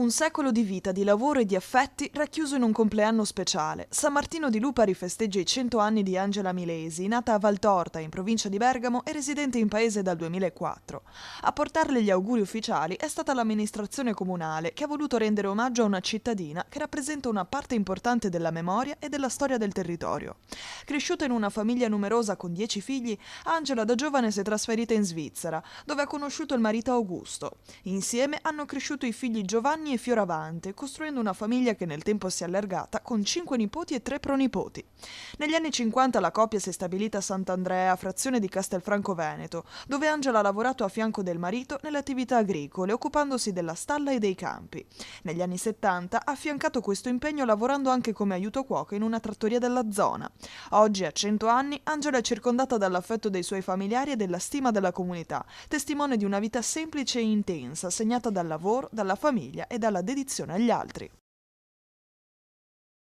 Un secolo di vita, di lavoro e di affetti racchiuso in un compleanno speciale. San Martino di Lupari festeggia i 100 anni di Angela Milesi, nata a Valtorta, in provincia di Bergamo e residente in paese dal 2004. A portarle gli auguri ufficiali è stata l'amministrazione comunale, che ha voluto rendere omaggio a una cittadina che rappresenta una parte importante della memoria e della storia del territorio. Cresciuta in una famiglia numerosa con 10 figli, Angela da giovane si è trasferita in Svizzera, dove ha conosciuto il marito Augusto. Insieme hanno cresciuto i figli Giovanni e Fioravante, costruendo una famiglia che nel tempo si è allargata con 5 nipoti e 3 pronipoti. Negli anni 50 la coppia si è stabilita a Sant'Andrea, frazione di Castelfranco Veneto, dove Angela ha lavorato a fianco del marito nelle attività agricole, occupandosi della stalla e dei campi. Negli anni 70 ha affiancato questo impegno lavorando anche come aiuto cuoco in una trattoria della zona. Oggi, a 100 anni, Angela è circondata dall'affetto dei suoi familiari e della stima della comunità, testimone di una vita semplice e intensa, segnata dal lavoro, dalla famiglia e dalla dedizione agli altri.